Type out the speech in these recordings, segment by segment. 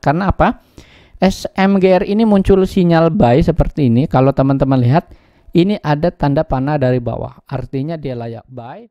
Karena apa? SMGR ini muncul sinyal buy seperti ini. Kalau teman-teman lihat, ini ada tanda panah dari bawah. Artinya dia layak buy.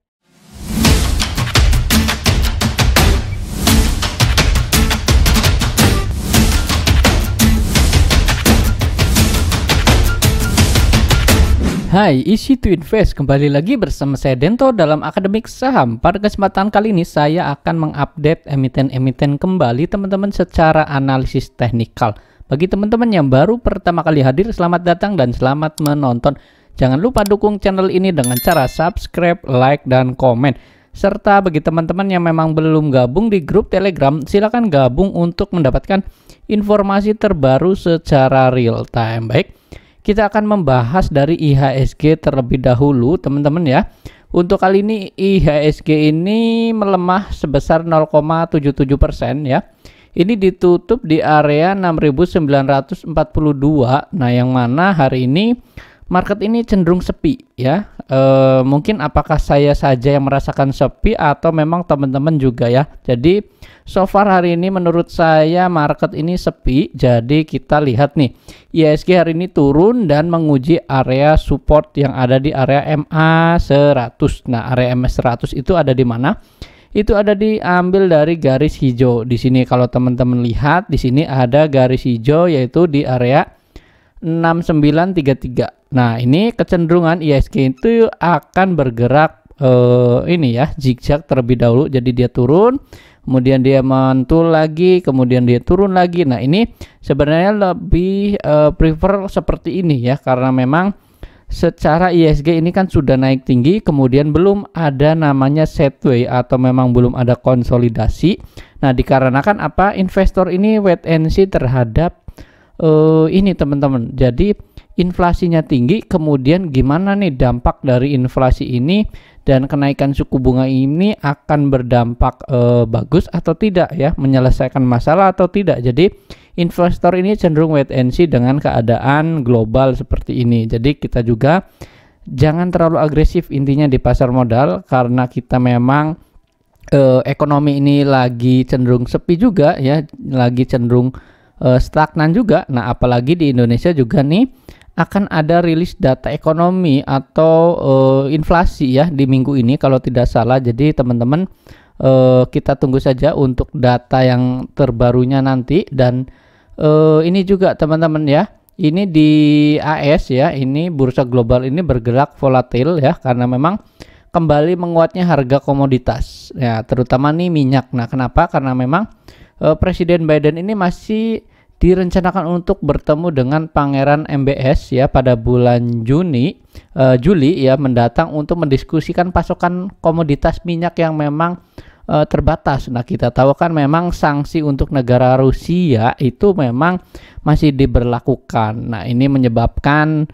Hai, easy to invest. Kembali lagi bersama saya Dento dalam Akademik Saham. Pada kesempatan kali ini saya akan mengupdate emiten-emiten kembali teman-teman secara analisis teknikal. Bagi teman-teman yang baru pertama kali hadir, selamat datang dan selamat menonton. Jangan lupa dukung channel ini dengan cara subscribe, like, dan komen. Serta bagi teman-teman yang memang belum gabung di grup Telegram, silakan gabung untuk mendapatkan informasi terbaru secara real time. Baik, kita akan membahas dari IHSG terlebih dahulu teman-teman ya. Untuk kali ini IHSG ini melemah sebesar 0,77% ya. Ini ditutup di area 6.942. Nah, yang mana hari ini market ini cenderung sepi ya. Mungkin apakah saya saja yang merasakan sepi atau memang teman-teman juga ya. Jadi so far hari ini menurut saya market ini sepi. Jadi kita lihat nih, IHSG hari ini turun dan menguji area support yang ada di area MA100. Nah, area MA100 itu ada di mana? Itu ada diambil dari garis hijau. Di sini kalau teman-teman lihat, di sini ada garis hijau yaitu di area 6933. Nah, ini kecenderungan IHSG itu akan bergerak ini ya, zigzag terlebih dahulu. Jadi dia turun, kemudian dia mantul lagi, kemudian dia turun lagi. Nah, ini sebenarnya lebih prefer seperti ini ya, karena memang secara IHSG ini kan sudah naik tinggi, kemudian belum ada namanya sideways atau memang belum ada konsolidasi. Nah, dikarenakan apa? Investor ini wait and see terhadap ini teman-teman. Jadi inflasinya tinggi, kemudian gimana nih dampak dari inflasi ini dan kenaikan suku bunga ini akan berdampak bagus atau tidak ya, menyelesaikan masalah atau tidak. Jadi investor ini cenderung wait and see dengan keadaan global seperti ini. Jadi kita juga jangan terlalu agresif intinya di pasar modal, karena kita memang ekonomi ini lagi cenderung sepi juga ya, lagi cenderung stagnan juga. Nah, apalagi di Indonesia juga nih akan ada rilis data ekonomi atau inflasi ya di minggu ini kalau tidak salah. Jadi teman-teman kita tunggu saja untuk data yang terbarunya nanti. Dan ini juga teman-teman ya, ini di AS ya, ini bursa global ini bergerak volatil ya, karena memang kembali menguatnya harga komoditas ya, terutama nih minyak. Nah, kenapa? Karena memang Presiden Biden ini masih direncanakan untuk bertemu dengan Pangeran MBS ya pada bulan Juli ya mendatang untuk mendiskusikan pasokan komoditas minyak yang memang terbatas. Nah, kita tahu kan memang sanksi untuk negara Rusia itu memang masih diberlakukan. Nah, ini menyebabkan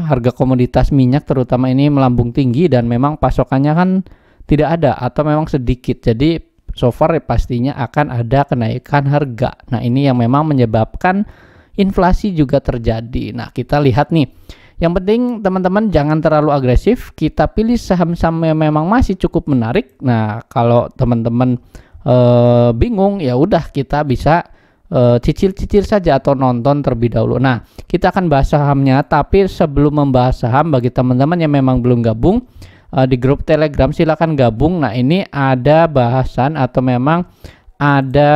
harga komoditas minyak terutama ini melambung tinggi dan memang pasokannya kan tidak ada atau memang sedikit. Jadi so far pastinya akan ada kenaikan harga. Nah, ini yang memang menyebabkan inflasi juga terjadi. Nah, kita lihat nih. Yang penting teman-teman jangan terlalu agresif. Kita pilih saham-saham yang memang masih cukup menarik. Nah, kalau teman-teman bingung ya udah kita bisa cicil-cicil saja atau nonton terlebih dahulu. Nah, kita akan bahas sahamnya, tapi sebelum membahas saham, bagi teman-teman yang memang belum gabung di grup Telegram, silakan gabung. Nah, ini ada bahasan atau memang ada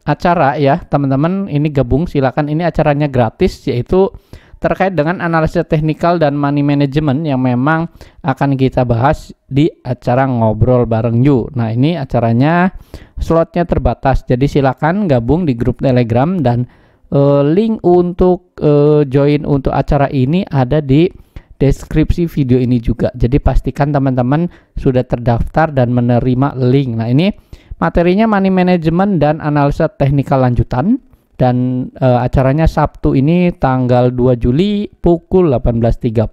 acara ya teman-teman. Ini gabung, silakan. Ini acaranya gratis, yaitu terkait dengan analisis teknikal dan money management yang memang akan kita bahas di acara ngobrol bareng you. Nah, ini acaranya slotnya terbatas, jadi silakan gabung di grup Telegram, dan link untuk join untuk acara ini ada di deskripsi video ini juga. Jadi pastikan teman-teman sudah terdaftar dan menerima link. Nah, ini materinya money management dan analisa teknikal lanjutan, dan acaranya Sabtu ini tanggal 2 Juli pukul 18.30.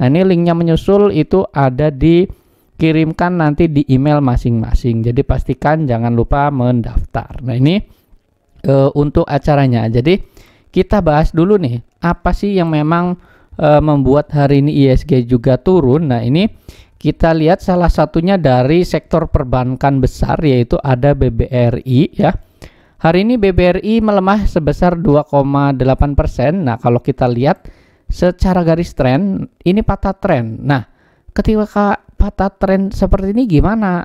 Nah, ini linknya menyusul, itu ada dikirimkan nanti di email masing-masing. Jadi pastikan jangan lupa mendaftar. Nah, ini untuk acaranya. Jadi kita bahas dulu nih, apa sih yang memang membuat hari ini IHSG juga turun. Nah, ini kita lihat salah satunya dari sektor perbankan besar, yaitu ada BBRI ya. Hari ini BBRI melemah sebesar 2,8%. Nah, kalau kita lihat secara garis tren, ini patah tren. Nah, ketika patah tren seperti ini gimana?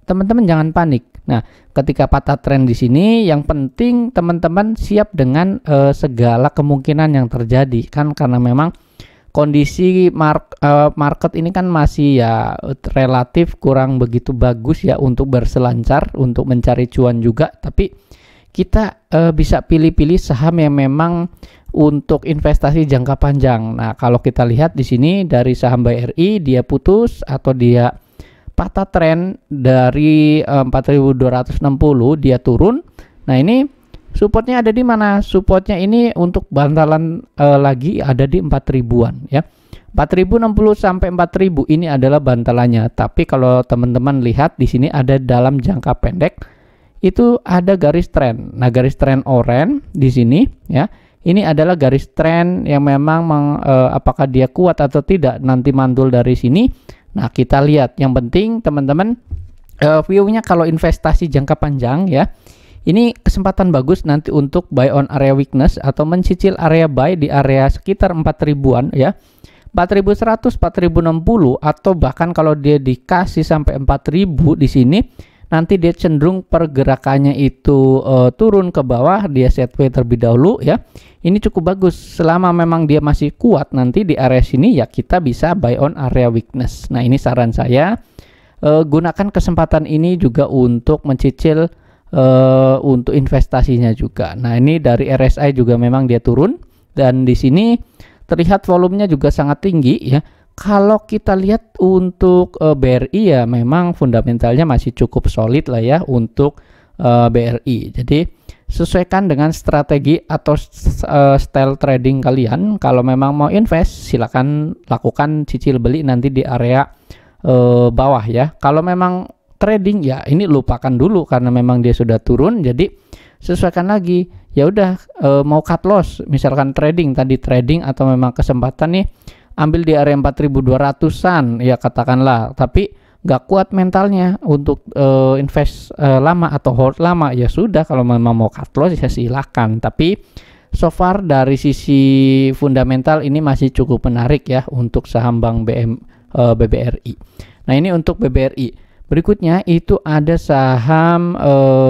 Teman-teman jangan panik. Nah, ketika patah tren di sini, yang penting teman-teman siap dengan segala kemungkinan yang terjadi kan, karena memang kondisi market ini kan masih ya relatif kurang begitu bagus ya untuk berselancar, untuk mencari cuan juga. Tapi kita bisa pilih-pilih saham yang memang untuk investasi jangka panjang. Nah, kalau kita lihat di sini dari saham BRI, dia putus atau dia patah tren dari 4.260, dia turun. Nah, ini supportnya ada di mana? Supportnya ini untuk bantalan lagi ada di 4.000-an ya. 4.060 sampai 4.000 ini adalah bantalannya. Tapi kalau teman-teman lihat di sini ada dalam jangka pendek itu ada garis tren. Nah, garis tren oranye di sini ya. Ini adalah garis tren yang memang apakah dia kuat atau tidak nanti mantul dari sini. Nah, kita lihat. Yang penting teman-teman view-nya kalau investasi jangka panjang ya. Ini kesempatan bagus nanti untuk buy on area weakness atau mencicil area buy di area sekitar 4.000-an ya. 4.100, 4.060 atau bahkan kalau dia dikasih sampai 4.000 di sini, nanti dia cenderung pergerakannya itu turun ke bawah, dia setway terlebih dahulu ya. Ini cukup bagus. Selama memang dia masih kuat nanti di area sini ya, kita bisa buy on area weakness. Nah, ini saran saya, gunakan kesempatan ini juga untuk mencicil untuk investasinya juga. Nah, ini dari RSI juga memang dia turun dan di sini terlihat volumenya juga sangat tinggi ya. Kalau kita lihat untuk BRI ya memang fundamentalnya masih cukup solid lah ya untuk BRI. Jadi sesuaikan dengan strategi atau style trading kalian. Kalau memang mau invest, silakan lakukan cicil beli nanti di area bawah ya. Kalau memang trading ya ini lupakan dulu karena memang dia sudah turun. Jadi sesuaikan lagi. Ya udah mau cut loss, misalkan trading atau memang kesempatan nih ambil di area 4.200-an ya katakanlah, tapi nggak kuat mentalnya untuk invest lama atau hold lama, ya sudah kalau memang mau cut loss ya silahkan. Tapi so far dari sisi fundamental ini masih cukup menarik ya untuk saham Bank BBRI. Nah, ini untuk BBRI. Berikutnya itu ada saham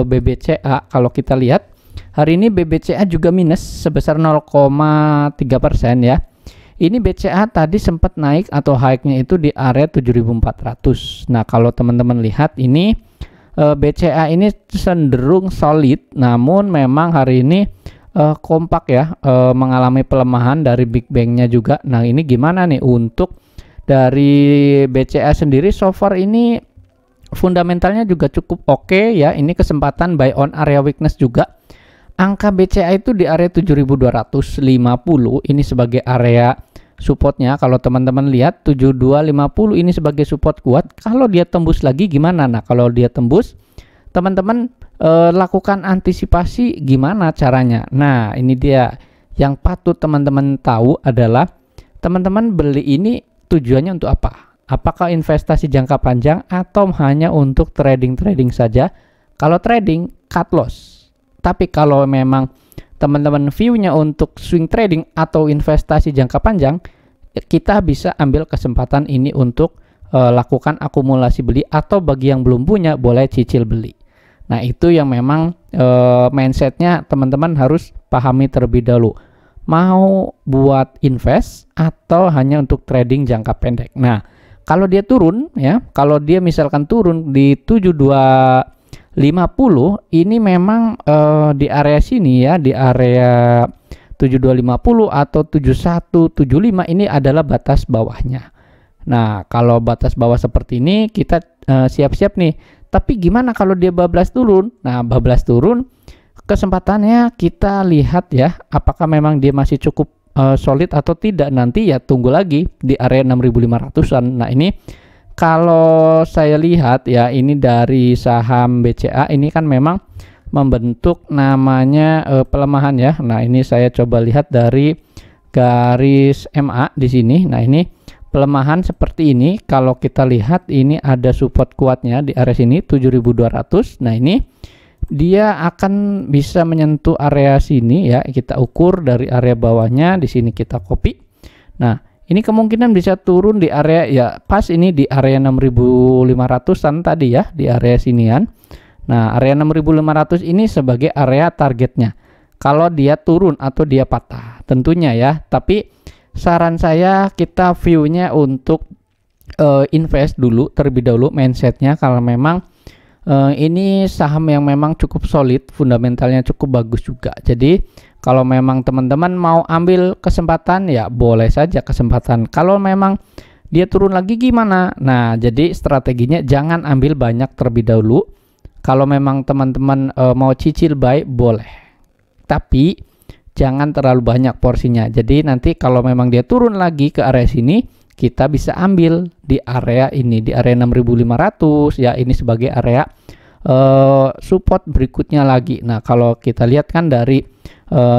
BBCA. Kalau kita lihat hari ini BBCA juga minus sebesar 0,3% ya. Ini BCA tadi sempat naik atau high-nya itu di area 7.400. Nah, kalau teman-teman lihat ini BCA ini cenderung solid, namun memang hari ini kompak ya, mengalami pelemahan dari Big Bang-nya juga. Nah, ini gimana nih untuk dari BCA sendiri? So far ini fundamentalnya juga cukup oke ya. Ini kesempatan buy on area weakness juga. Angka BCA itu di area 7.250 ini sebagai area supportnya. Kalau teman-teman lihat 7250 ini sebagai support kuat. Kalau dia tembus lagi gimana? Nah, kalau dia tembus, teman-teman lakukan antisipasi gimana caranya. Nah, ini dia yang patut teman-teman tahu adalah teman-teman beli ini tujuannya untuk apa? Apakah investasi jangka panjang atau hanya untuk trading saja? Kalau trading, cut loss. Tapi kalau memang teman-teman view-nya untuk swing trading atau investasi jangka panjang, kita bisa ambil kesempatan ini untuk lakukan akumulasi beli, atau bagi yang belum punya boleh cicil beli. Nah, itu yang memang mindsetnya teman-teman harus pahami terlebih dahulu. Mau buat invest atau hanya untuk trading jangka pendek. Nah, kalau dia turun ya, kalau dia misalkan turun di 7250 ini memang di area sini ya, di area 7250 atau 7175 ini adalah batas bawahnya. Nah, kalau batas bawah seperti ini kita siap-siap nih. Tapi gimana kalau dia bablas turun? Nah, bablas turun kesempatannya kita lihat ya, apakah memang dia masih cukup solid atau tidak. Nanti ya tunggu lagi di area 6500-an. Nah, ini kalau saya lihat ya, ini dari saham BCA ini kan memang membentuk namanya pelemahan ya. Nah, ini saya coba lihat dari garis MA di sini. Nah, ini pelemahan seperti ini. Kalau kita lihat ini ada support kuatnya di area sini 7200. Nah, ini dia akan bisa menyentuh area sini ya. Kita ukur dari area bawahnya, di sini kita copy. Nah, ini kemungkinan bisa turun di area ya pas ini di area 6500-an tadi ya, di area sinian. Nah, area 6500 ini sebagai area targetnya. Kalau dia turun atau dia patah, tentunya ya. Tapi saran saya kita view-nya untuk invest dulu terlebih dahulu, mindsetnya kalau memang ini saham yang memang cukup solid, fundamentalnya cukup bagus juga. Jadi kalau memang teman-teman mau ambil kesempatan ya boleh saja kesempatan. Kalau memang dia turun lagi gimana? Nah, jadi strateginya jangan ambil banyak terlebih dahulu. Kalau memang teman-teman mau cicil buy boleh, tapi jangan terlalu banyak porsinya. Jadi nanti kalau memang dia turun lagi ke area sini, kita bisa ambil di area ini, di area 6500 ya, ini sebagai area support berikutnya lagi. Nah, kalau kita lihat kan dari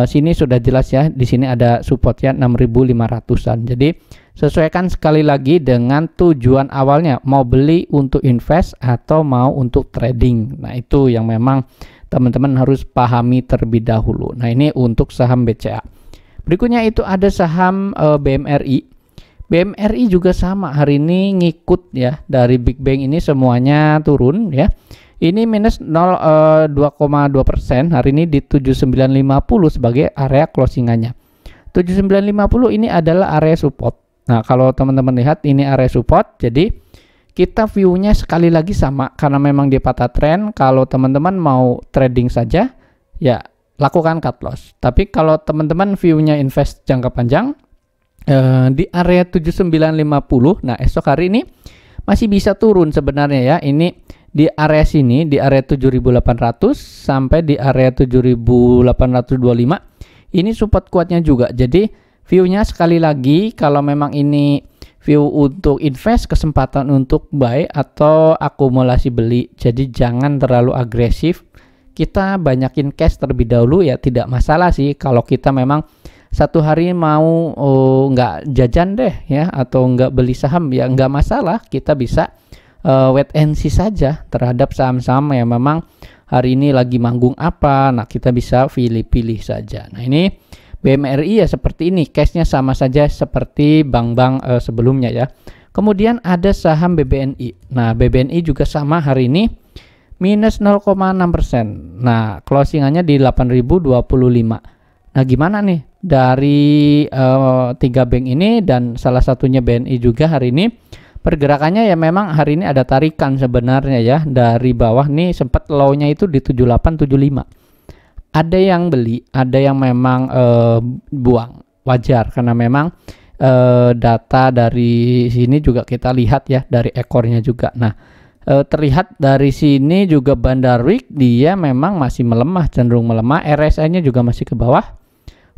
sini sudah jelas ya, di sini ada supportnya 6500-an. Jadi sesuaikan sekali lagi dengan tujuan awalnya, mau beli untuk invest atau mau untuk trading. Nah, itu yang memang teman-teman harus pahami terlebih dahulu. Nah, ini untuk saham BCA. Berikutnya itu ada saham BMRI. BMRI juga sama, hari ini ngikut ya, dari Big Bang ini semuanya turun ya. Ini minus 2,2%, hari ini di 7950 sebagai area closingannya. 7950 ini adalah area support. Nah, kalau teman-teman lihat ini area support, jadi kita view-nya sekali lagi sama, karena memang dia patah tren. Kalau teman-teman mau trading saja, ya lakukan cut loss. Tapi kalau teman-teman view-nya invest jangka panjang, di area 7950, nah esok hari ini masih bisa turun sebenarnya ya. Ini di area sini, di area 7800 sampai di area 7825, ini support kuatnya juga. Jadi view-nya sekali lagi, kalau memang ini view untuk invest, kesempatan untuk buy atau akumulasi beli. Jadi jangan terlalu agresif. Kita banyakin cash terlebih dahulu ya, tidak masalah sih. Kalau kita memang satu hari mau nggak jajan deh ya, atau nggak beli saham ya nggak masalah. Kita bisa wait and see saja terhadap saham-saham yang memang hari ini lagi manggung apa. Nah, kita bisa pilih-pilih saja. Nah, ini BMRI ya seperti ini, cashnya sama saja seperti bank-bank sebelumnya ya. Kemudian ada saham BBNI. Nah, BBNI juga sama, hari ini minus 0,6%. Nah, closingannya di 8025. Nah, gimana nih dari tiga bank ini dan salah satunya BNI juga hari ini pergerakannya ya, memang hari ini ada tarikan sebenarnya ya, dari bawah nih sempat low-nya itu di 7875. Ada yang beli, ada yang memang buang, wajar karena memang data dari sini juga kita lihat ya, dari ekornya juga. Nah, terlihat dari sini juga Bandarwik dia memang masih melemah, cenderung melemah. RSI-nya juga masih ke bawah.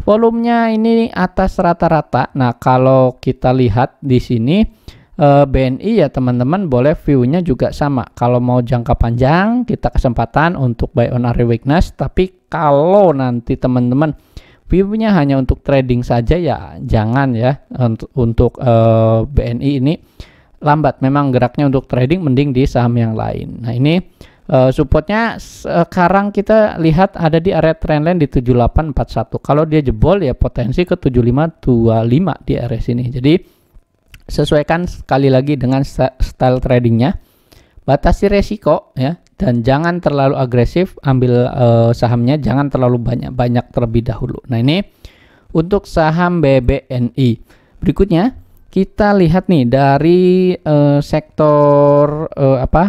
Volumenya ini atas rata-rata. Nah, kalau kita lihat di sini BNI ya teman-teman boleh view-nya juga sama. Kalau mau jangka panjang kita kesempatan untuk buy on area weakness, tapi kalau nanti teman-teman view-nya hanya untuk trading saja ya jangan ya. Untuk BNI ini lambat memang geraknya, untuk trading mending di saham yang lain. Nah, ini supportnya sekarang kita lihat ada di area trendline di 7841. Kalau dia jebol ya potensi ke 7525 di area sini. Jadi sesuaikan sekali lagi dengan style tradingnya, batasi resiko ya, dan jangan terlalu agresif ambil sahamnya, jangan terlalu banyak terlebih dahulu. Nah, ini untuk saham BBNI. Berikutnya kita lihat nih dari sektor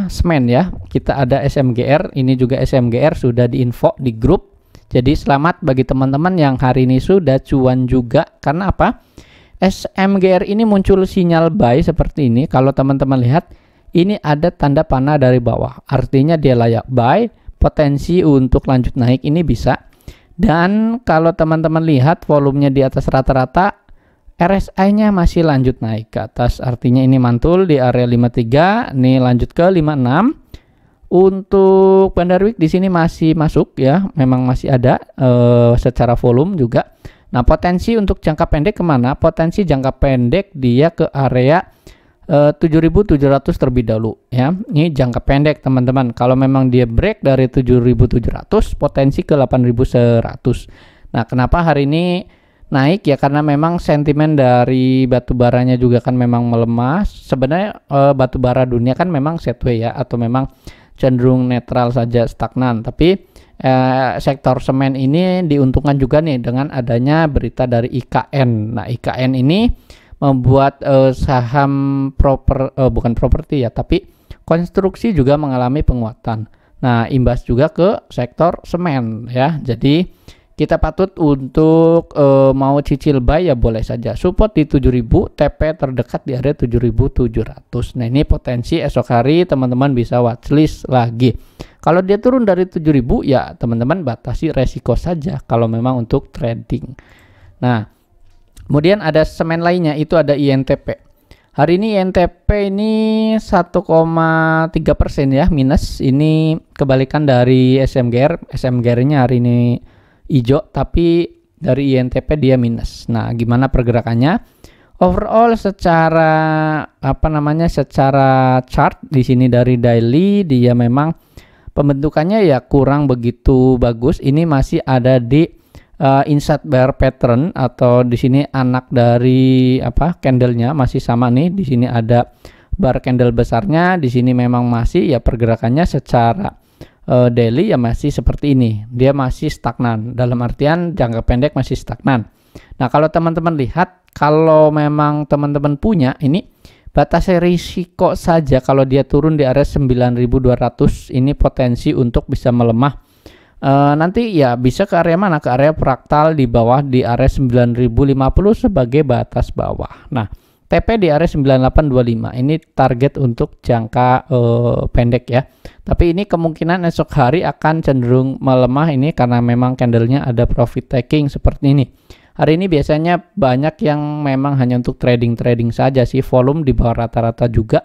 semen ya. Kita ada SMGR, ini juga SMGR sudah diinfo di grup. Jadi selamat bagi teman-teman yang hari ini sudah cuan juga. Karena apa? SMGR ini muncul sinyal buy seperti ini. Kalau teman-teman lihat, ini ada tanda panah dari bawah, artinya dia layak buy, potensi untuk lanjut naik ini bisa. Dan kalau teman-teman lihat volumenya di atas rata-rata, RSI-nya masih lanjut naik ke atas, artinya ini mantul di area 53, nih lanjut ke 56. Untuk Bandarwik di sini masih masuk ya, memang masih ada secara volume juga. Nah, potensi untuk jangka pendek kemana? Potensi jangka pendek dia ke area 7.700 terlebih dahulu ya. Ini jangka pendek teman-teman. Kalau memang dia break dari 7.700, potensi ke 8.100. Nah, kenapa hari ini naik ya? Karena memang sentimen dari batu baranya juga kan memang melemah. Sebenarnya batu bara dunia kan memang sideways ya, atau memang cenderung netral saja, stagnan. Tapi sektor semen ini diuntungkan juga nih dengan adanya berita dari IKN. Nah, IKN ini membuat saham bukan properti ya, tapi konstruksi juga mengalami penguatan. Nah, imbas juga ke sektor semen ya. Jadi kita patut untuk mau cicil buy ya boleh saja. Support di 7.000, TP terdekat di area 7.700. Nah, ini potensi esok hari teman-teman bisa watchlist lagi. Kalau dia turun dari 7.000 ya teman-teman batasi resiko saja kalau memang untuk trading. Nah, kemudian ada semen lainnya, itu ada INTP. Hari ini INTP ini 1,3% ya minus. Ini kebalikan dari SMGR. SMGR-nya hari ini hijau, tapi dari INTP dia minus. Nah, gimana pergerakannya? Overall secara secara chart di sini dari daily dia memang pembentukannya ya kurang begitu bagus. Ini masih ada di inside bear pattern, atau di sini anak dari candlenya masih sama nih. Di sini ada bar candle besarnya, di sini memang masih ya pergerakannya secara daily ya masih seperti ini. Dia masih stagnan, dalam artian jangka pendek masih stagnan. Nah, kalau teman-teman lihat, kalau memang teman-teman punya ini batas risiko saja kalau dia turun di area 9.200, ini potensi untuk bisa melemah. Nanti ya bisa ke area mana? Ke area fraktal di bawah di area 9.050 sebagai batas bawah. Nah, TP di area 9825 ini target untuk jangka pendek ya. Tapi ini kemungkinan esok hari akan cenderung melemah ini karena memang candlenya ada profit taking seperti ini. Hari ini biasanya banyak yang memang hanya untuk trading saja sih, volume di bawah rata-rata juga.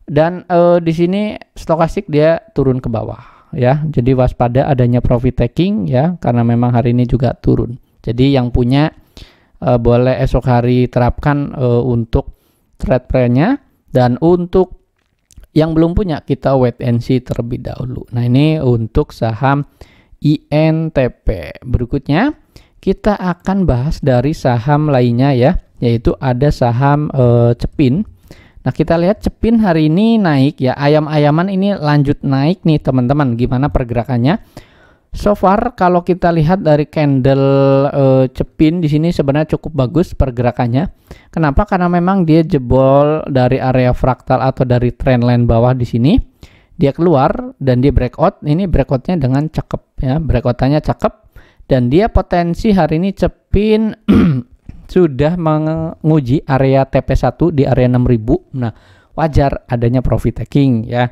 Dan di sini stokastik dia turun ke bawah ya. Jadi waspada adanya profit taking ya, karena memang hari ini juga turun. Jadi yang punya boleh esok hari terapkan untuk trade plan-nya, dan untuk yang belum punya kita wait and see terlebih dahulu. Nah, ini untuk saham INTP. Berikutnya kita akan bahas dari saham lainnya ya, yaitu ada saham Cepin. Nah, kita lihat Cepin hari ini naik ya, ayam-ayaman ini lanjut naik nih teman-teman. Gimana pergerakannya? So far kalau kita lihat dari candle Cepin di sini sebenarnya cukup bagus pergerakannya. Kenapa? Karena memang dia jebol dari area fraktal atau dari trendline bawah di sini. Dia keluar dan dia breakout. Ini breakoutnya dengan cakep ya, breakoutannya cakep, dan dia potensi hari ini Cepin sudah menguji area TP1 di area 6.000. Nah, wajar adanya profit taking ya.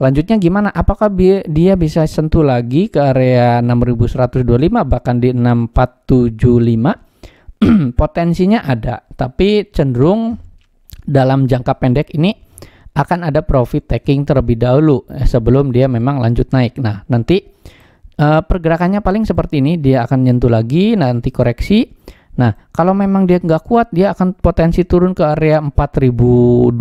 Selanjutnya gimana? Apakah dia bisa sentuh lagi ke area 6.125 bahkan di 6.475? Potensinya ada, tapi cenderung dalam jangka pendek ini akan ada profit taking terlebih dahulu sebelum dia memang lanjut naik. Nah, nanti pergerakannya paling seperti ini, dia akan nyentuh lagi, nanti koreksi. Nah, kalau memang dia nggak kuat, dia akan potensi turun ke area 4.025.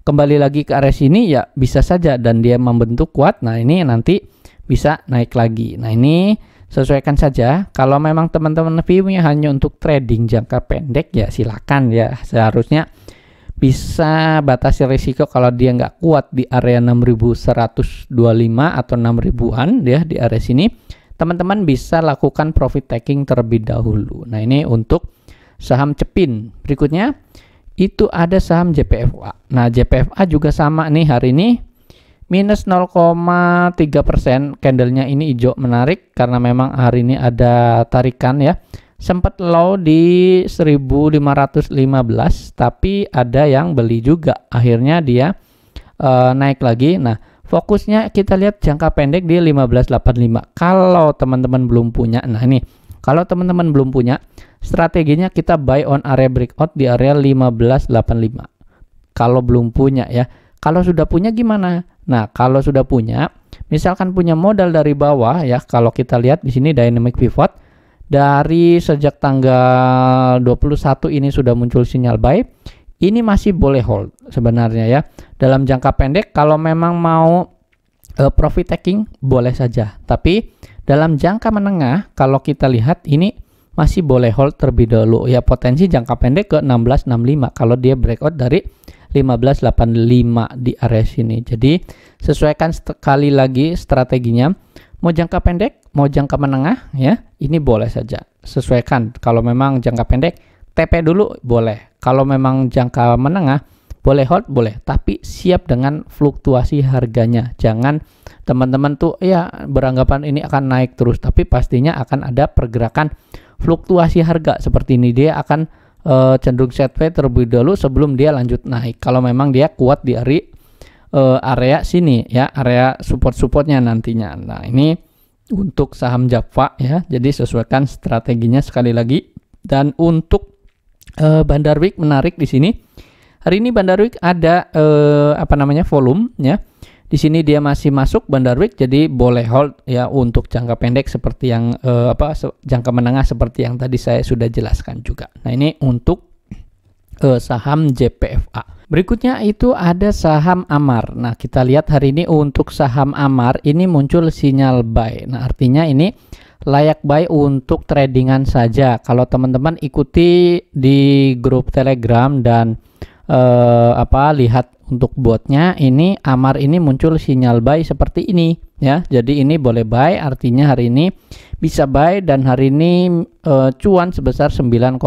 Kembali lagi ke area sini ya bisa saja, dan dia membentuk kuat. Nah, ini nanti bisa naik lagi. Nah, ini sesuaikan saja. Kalau memang teman-teman view-nya hanya untuk trading jangka pendek ya silakan ya. Seharusnya bisa batasi risiko kalau dia nggak kuat di area 6.125 atau 6.000-an ya, di area sini. Teman-teman bisa lakukan profit taking terlebih dahulu. Nah, ini untuk saham Cepin. Berikutnya itu ada saham JPFA. Nah, JPFA juga sama nih hari ini minus 0,3%. Candlenya ini hijau, menarik karena memang hari ini ada tarikan ya. Sempat low di 1515, tapi ada yang beli juga. Akhirnya dia naik lagi. Nah, fokusnya kita lihat jangka pendek di 1585. Kalau teman-teman belum punya, nah ini kalau teman-teman belum punya, strateginya kita buy on area breakout di area 1585. Kalau belum punya ya. Kalau sudah punya gimana? Nah, kalau sudah punya, misalkan punya modal dari bawah ya, kalau kita lihat di sini dynamic pivot dari sejak tanggal 21 ini sudah muncul sinyal buy. Ini masih boleh hold sebenarnya ya. Dalam jangka pendek kalau memang mau profit taking boleh saja. Tapi dalam jangka menengah kalau kita lihat ini masih boleh hold terlebih dahulu ya. Potensi jangka pendek ke 1665 kalau dia breakout dari 1585 di area sini. Jadi sesuaikan sekali lagi strateginya. Mau jangka pendek, mau jangka menengah ya, ini boleh saja. Sesuaikan. Kalau memang jangka pendek, TP dulu boleh. Kalau memang jangka menengah, boleh hold, boleh. Tapi siap dengan fluktuasi harganya. Jangan teman-teman tuh ya beranggapan ini akan naik terus. Tapi pastinya akan ada pergerakan fluktuasi harga. Seperti ini dia akan cenderung sideways terlebih dahulu sebelum dia lanjut naik. Kalau memang dia kuat di area sini ya, area support-supportnya nantinya. Nah ini untuk saham Java ya, jadi sesuaikan strateginya sekali lagi. Dan untuk Bandarwik menarik di sini. Hari ini Bandarwik ada volume ya. Di sini dia masih masuk Bandarwik, jadi boleh hold ya untuk jangka pendek seperti yang jangka menengah seperti yang tadi saya sudah jelaskan juga. Nah ini untuk saham JPFA. Berikutnya itu ada saham Amar. Nah kita lihat hari ini untuk saham Amar ini muncul sinyal buy. Nah artinya ini layak buy untuk tradingan saja. Kalau teman-teman ikuti di grup Telegram dan lihat untuk botnya, ini Amar ini muncul sinyal buy seperti ini ya. Jadi ini boleh buy, artinya hari ini bisa buy dan hari ini cuan sebesar 9,2%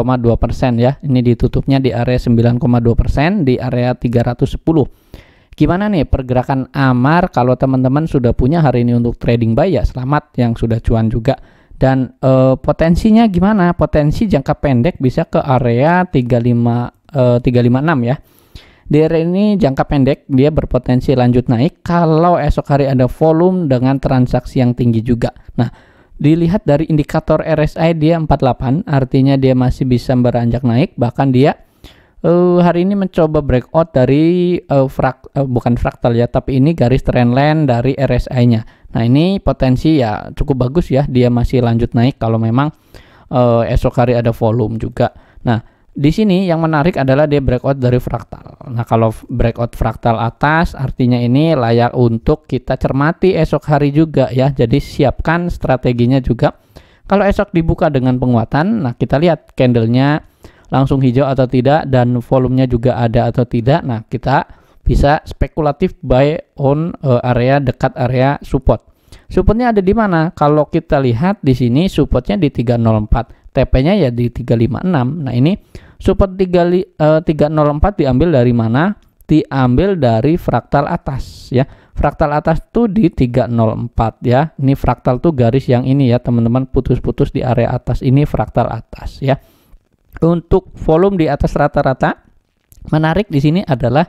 ya. Ini ditutupnya di area 9,2% di area 310. Gimana nih pergerakan Amar? Kalau teman-teman sudah punya hari ini untuk trading buy ya selamat yang sudah cuan juga. Dan potensinya gimana? Potensi jangka pendek bisa ke area 356 ya. Di area ini jangka pendek dia berpotensi lanjut naik kalau esok hari ada volume dengan transaksi yang tinggi juga. Nah, dilihat dari indikator RSI dia 48, artinya dia masih bisa beranjak naik. Bahkan dia hari ini mencoba breakout dari bukan fraktal ya, tapi ini garis trendline dari RSI-nya. Nah, ini potensi ya cukup bagus ya, dia masih lanjut naik kalau memang esok hari ada volume juga. Nah, di sini yang menarik adalah dia breakout dari fraktal. Nah, kalau breakout fraktal atas artinya ini layak untuk kita cermati esok hari juga ya. Jadi siapkan strateginya juga. Kalau esok dibuka dengan penguatan, nah kita lihat candlenya langsung hijau atau tidak dan volumenya juga ada atau tidak. Nah, kita bisa spekulatif buy on area dekat area support. Supportnya ada di mana? Kalau kita lihat di sini supportnya di 304, TP-nya ya di 356. Nah, ini support 304 diambil dari mana? Diambil dari fraktal atas ya. Fraktal atas tuh di 304 ya. Ini fraktal tuh garis yang ini ya, teman-teman, putus-putus di area atas ini fraktal atas ya. Untuk volume di atas rata-rata menarik di sini adalah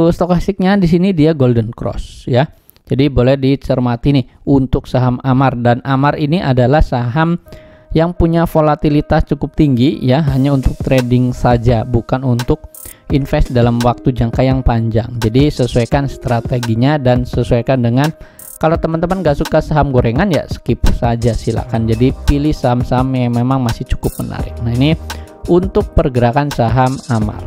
stokastiknya di sini dia golden cross ya. Jadi boleh dicermati nih untuk saham Amar, dan Amar ini adalah saham yang punya volatilitas cukup tinggi ya, hanya untuk trading saja, bukan untuk invest dalam waktu jangka yang panjang. Jadi sesuaikan strateginya dan sesuaikan dengan, kalau teman-teman gak suka saham gorengan ya skip saja silakan. Jadi pilih saham-saham yang memang masih cukup menarik. Nah ini untuk pergerakan saham Amar.